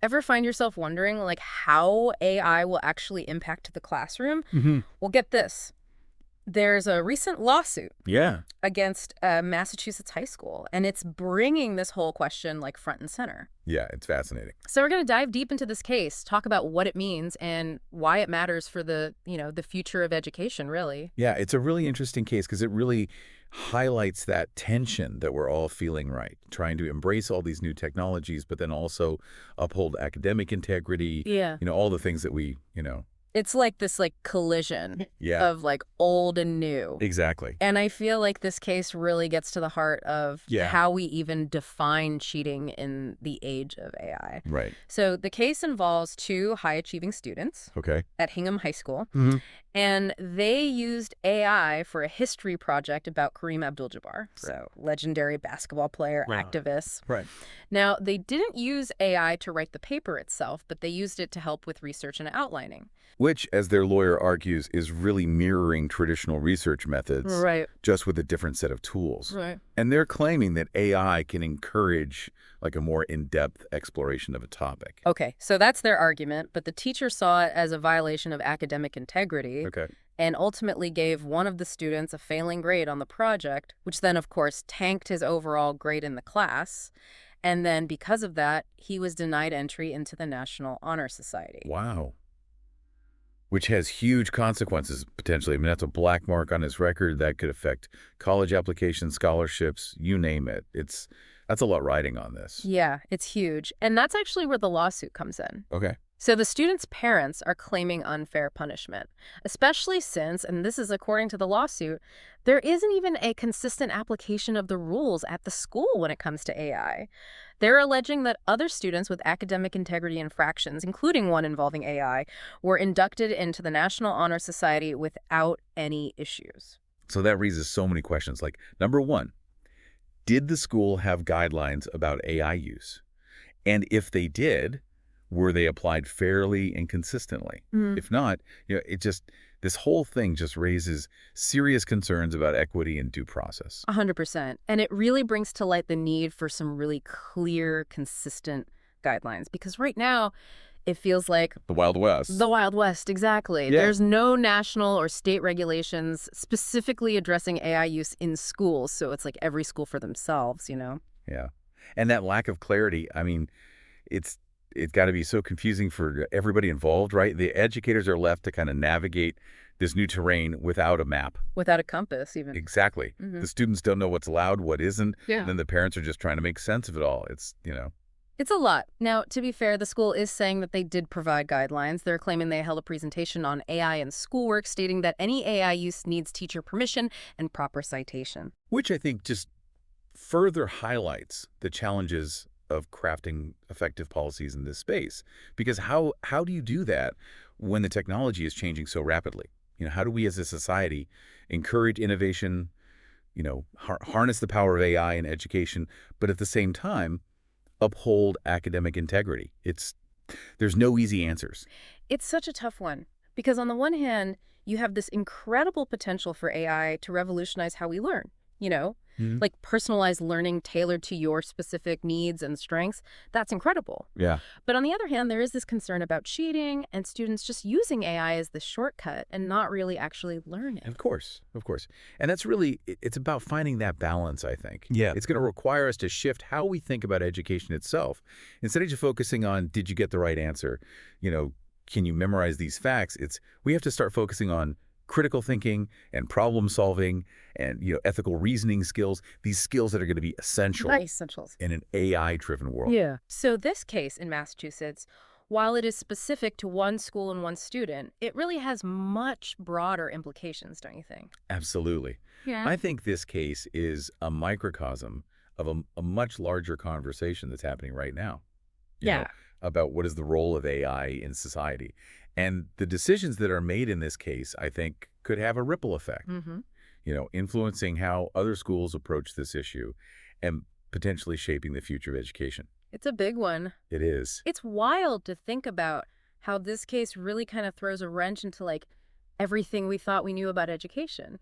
Ever find yourself wondering, like, how AI will actually impact the classroom? Hmm. Well, get this. There's a recent lawsuit Yeah. against a Massachusetts high school, and it's bringing this whole question, like, front and center. Yeah, it's fascinating. So we're going to dive deep into this case, talk about what it means and why it matters for the future of education, really. Yeah, it's a really interesting case because it really highlights that tension that we're all feeling, right? Trying to embrace all these new technologies, but then also uphold academic integrity, Yeah. all the things that we. It's like this, like, collision Yeah, of, like, old and new. exactly. And I feel like this case really gets to the heart of Yeah. how we even define cheating in the age of AI. Right. So the case involves two high-achieving students Okay. at Hingham High School, Hmm. and they used AI for a history project about Kareem Abdul-Jabbar, so legendary basketball player, Wow. activist. Right. Now, they didn't use AI to write the paper itself, but they used it to help with research and outlining. Which, as their lawyer argues, is really mirroring traditional research methods, Right. just with a different set of tools. Right. And they're claiming that AI can encourage like a more in-depth exploration of a topic. Okay, so that's their argument, but the teacher saw it as a violation of academic integrity Okay. and ultimately gave one of the students a failing grade on the project, which then, of course, tanked his overall grade in the class. And then because of that, he was denied entry into the National Honor Society. Wow. Which has huge consequences, potentially. I mean, that's a black mark on his record that could affect college applications, scholarships, you name it. That's a lot riding on this. Yeah, it's huge. And that's actually where the lawsuit comes in. Okay. So the students' parents are claiming unfair punishment, especially since, and this is according to the lawsuit, there isn't even a consistent application of the rules at the school when it comes to AI. They're alleging that other students with academic integrity infractions, including one involving AI, were inducted into the National Honor Society without any issues. So that raises so many questions. Like, number one, did the school have guidelines about AI use? And if they did, were they applied fairly and consistently? If not, this whole thing just raises serious concerns about equity and due process. 100%. And it really brings to light the need for some really clear, consistent guidelines. Because right now, it feels like The Wild West. the Wild West, exactly. Yeah. There's no national or state regulations specifically addressing AI use in schools. So it's like every school for themselves. Yeah. And that lack of clarity, I mean, it's got to be so confusing for everybody involved, right? The educators are left to kind of navigate this new terrain without a map. Without a compass, even. Exactly. Mhm. The students don't know what's allowed, what isn't. Yeah. And then the parents are just trying to make sense of it all. It's. It's a lot. Now, to be fair, the school is saying that they did provide guidelines. They're claiming they held a presentation on AI and schoolwork, stating that any AI use needs teacher permission and proper citation. Which I think just further highlights the challenges of crafting effective policies in this space. Because how do you do that when the technology is changing so rapidly? How do we as a society encourage innovation, harness the power of AI in education, but at the same time, uphold academic integrity? There's no easy answers. It's such a tough one because on the one hand, you have this incredible potential for AI to revolutionize how we learn, Mhm. like personalized learning tailored to your specific needs and strengths. That's incredible. Yeah. But on the other hand, there is this concern about cheating and students just using AI as the shortcut and not really actually learning. Of course, of course. And that's really, it's about finding that balance, I think. Yeah. It's going to require us to shift how we think about education itself. Instead of just focusing on, did you get the right answer? Can you memorize these facts? We have to start focusing on critical thinking and problem solving and, ethical reasoning skills, these skills that are going to be essential Essentials. in an AI-driven world. Yeah. So this case in Massachusetts, while it is specific to one school and one student, it really has much broader implications, don't you think? Absolutely. Yeah. I think this case is a microcosm of a much larger conversation that's happening right now. About what is the role of AI in society. And the decisions that are made in this case, I think, could have a ripple effect, Mm-hmm. Influencing how other schools approach this issue and potentially shaping the future of education. It's a big one. It is. It's wild to think about how this case really kind of throws a wrench into like everything we thought we knew about education.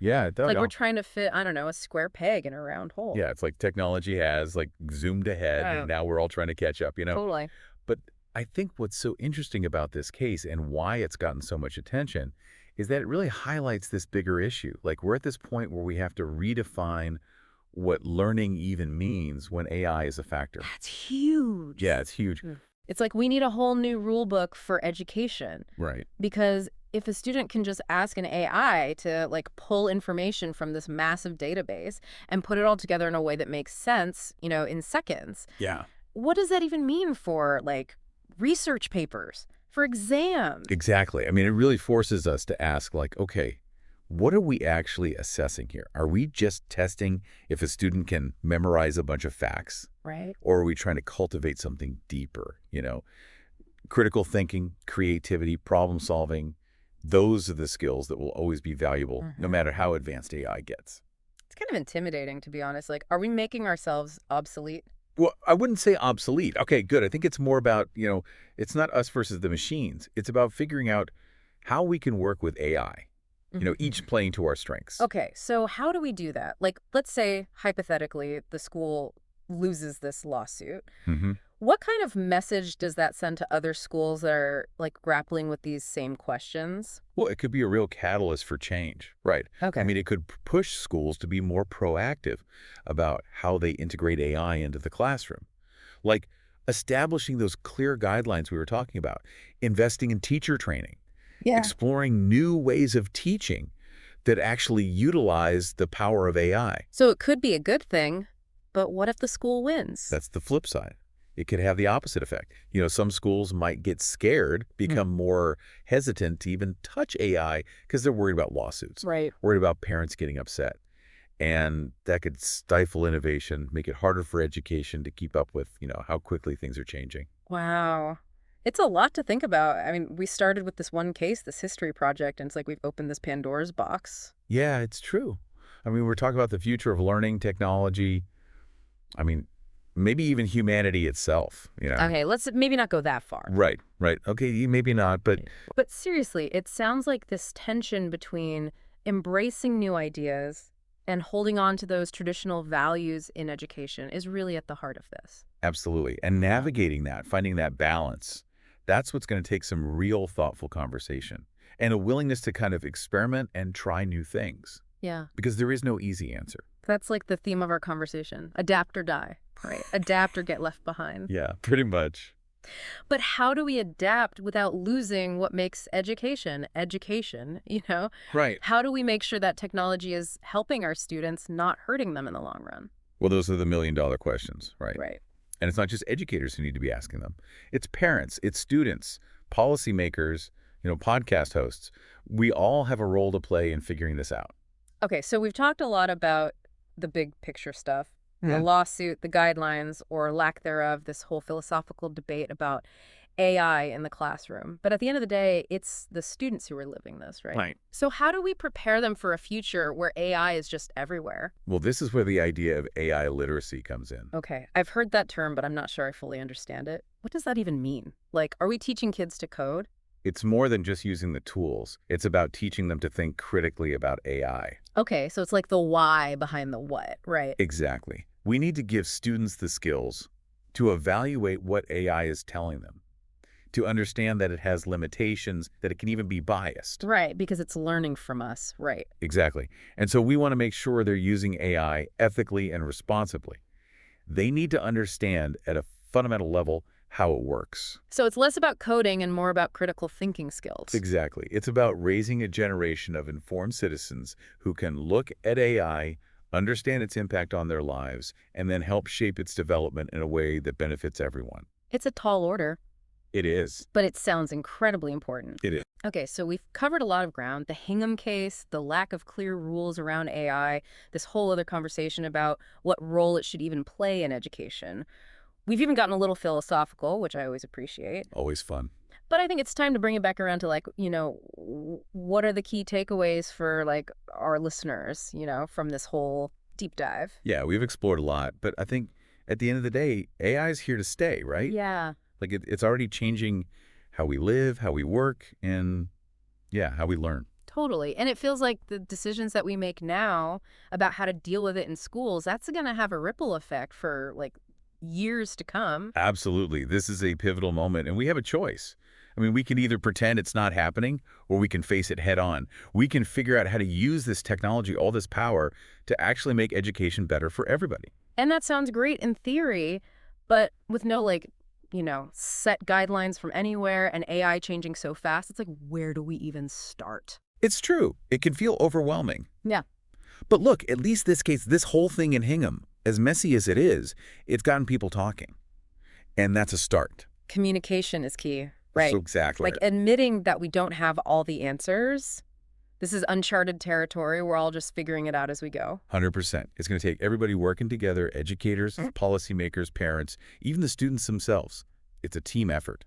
Yeah, It's like we're yeah. trying to fit, I don't know, a square peg in a round hole. Yeah, it's like technology has like zoomed ahead, and Oh, now we're all trying to catch up, you know? totally. But I think what's so interesting about this case and why it's gotten so much attention is that it really highlights this bigger issue. Like we're at this point where we have to redefine what learning even means when AI is a factor. That's huge. Yeah, it's huge. It's like we need a whole new rule book for education Right. because if a student can just ask an AI to like pull information from this massive database and put it all together in a way that makes sense, in seconds, Yeah. what does that even mean for like research papers, for exams? Exactly. I mean, it really forces us to ask, like, okay, what are we actually assessing here? Are we just testing if a student can memorize a bunch of facts? Right. Or are we trying to cultivate something deeper? Critical thinking, creativity, problem solving, those are the skills that will always be valuable no Mhm. matter how advanced AI gets. It's kind of intimidating, to be honest. Like, are we making ourselves obsolete? Well, I wouldn't say obsolete. Okay, good. I think it's more about, it's not us versus the machines. It's about figuring out how we can work with AI, Mhm. each playing to our strengths. Okay, so how do we do that? Like, let's say, hypothetically, the school loses this lawsuit. Hmm. What kind of message does that send to other schools that are, like, grappling with these same questions? Well, it could be a real catalyst for change, right? I Okay. mean, it could push schools to be more proactive about how they integrate AI into the classroom. Like establishing those clear guidelines we were talking about, investing in teacher training, Yeah. exploring new ways of teaching that actually utilize the power of AI. So it could be a good thing, but what if the school wins? That's the flip side. It could have the opposite effect. Some schools might get scared, Hmm. become more hesitant to even touch AI because they're worried about lawsuits, Right. worried about parents getting upset. And that could stifle innovation, make it harder for education to keep up with, how quickly things are changing. Wow. It's a lot to think about. I mean, we started with this one case, this history project, and it's like we've opened this Pandora's box. Yeah, it's true. I mean, we're talking about the future of learning, technology. I mean, maybe even humanity itself. Okay, let's maybe not go that far. Right, right. Okay, maybe not, but But seriously, it sounds like this tension between embracing new ideas and holding on to those traditional values in education is really at the heart of this. absolutely. And navigating that, finding that balance, that's what's going to take some real thoughtful conversation and a willingness to kind of experiment and try new things Yeah, because there is no easy answer. that's like the theme of our conversation. Adapt or die, right? Adapt or get left behind. Yeah, pretty much. But how do we adapt without losing what makes education education, Right. How do we make sure that technology is helping our students, not hurting them in the long run? Well, those are the million-dollar questions, right? Right. And it's not just educators who need to be asking them. It's parents, it's students, policymakers, podcast hosts. We all have a role to play in figuring this out. Okay, so we've talked a lot about the big picture stuff, the Yeah. lawsuit, the guidelines, or lack thereof, this whole philosophical debate about AI in the classroom. But at the end of the day, it's the students who are living this, right? Right. So how do we prepare them for a future where AI is just everywhere? Well, this is where the idea of AI literacy comes in. Okay, I've heard that term, but I'm not sure I fully understand it. What does that even mean? Like, are we teaching kids to code? It's more than just using the tools. It's about teaching them to think critically about AI. Okay, so it's like the why behind the what, right? Exactly. We need to give students the skills to evaluate what AI is telling them, to understand that it has limitations, that it can even be biased. Right, because it's learning from us, right? Exactly. And so we want to make sure they're using AI ethically and responsibly. They need to understand at a fundamental level how it works. So it's less about coding and more about critical thinking skills. Exactly. It's about raising a generation of informed citizens who can look at AI, understand its impact on their lives, and then help shape its development in a way that benefits everyone. It's a tall order, It is. but it sounds incredibly important. It is. Okay, so we've covered a lot of ground. The Hingham case, the lack of clear rules around AI, this whole other conversation about what role it should even play in education. We've even gotten a little philosophical, which I always appreciate. Always fun. But I think it's time to bring it back around to like, what are the key takeaways for like our listeners, from this whole deep dive? Yeah, we've explored a lot, but I think at the end of the day, AI is here to stay, right? Yeah, Like it's already changing how we live, how we work, and yeah, how we learn. Totally. And it feels like the decisions that we make now about how to deal with it in schools, that's going to have a ripple effect for like years to come. Absolutely. This is a pivotal moment, and we have a choice. I mean, we can either pretend it's not happening, or we can face it head on. We can figure out how to use this technology, all this power, to actually make education better for everybody. And that sounds great in theory, but with no set guidelines from anywhere and AI changing so fast, it's like, where do we even start? It's true. It can feel overwhelming. Yeah. But look, at least this whole thing in Hingham, as messy as it is, it's gotten people talking. And that's a start. Communication is key. So Right. exactly. Like admitting that we don't have all the answers. This is uncharted territory. We're all just figuring it out as we go. 100%. It's going to take everybody working together, educators, policymakers, parents, even the students themselves. It's a team effort.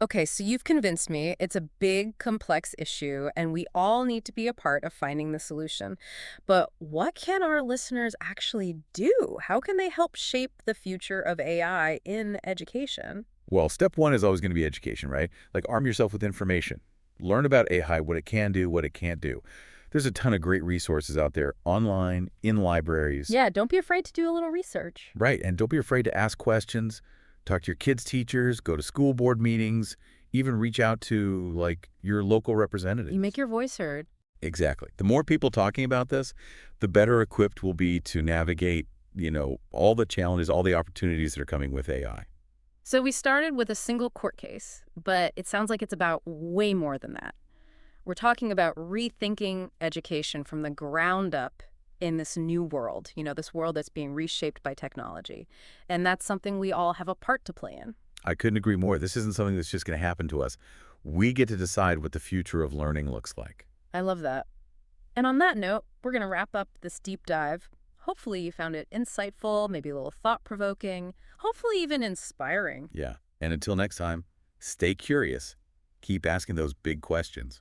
Okay, so you've convinced me it's a big, complex issue, and we all need to be a part of finding the solution. But what can our listeners actually do? How can they help shape the future of AI in education? Well, step one is always going to be education, right? Like arm yourself with information. Learn about AI, what it can do, what it can't do. There's a ton of great resources out there online, in libraries. Yeah, don't be afraid to do a little research. Right, and don't be afraid to ask questions. Talk to your kids' teachers, go to school board meetings, even reach out to, like, your local You representatives. make your voice heard. Exactly. The more people talking about this, the better equipped we'll be to navigate, all the challenges, all the opportunities that are coming with AI. So we started with a single court case, but it sounds like it's about way more than that. We're talking about rethinking education from the ground up in this new world, this world that's being reshaped by technology. And that's something we all have a part to play in. I couldn't agree more. This isn't something that's just going to happen to us. We get to decide what the future of learning looks like. I love that. And on that note, we're going to wrap up this deep dive. Hopefully you found it insightful, maybe a little thought-provoking, hopefully even inspiring. Yeah. And until next time, stay curious. Keep asking those big questions.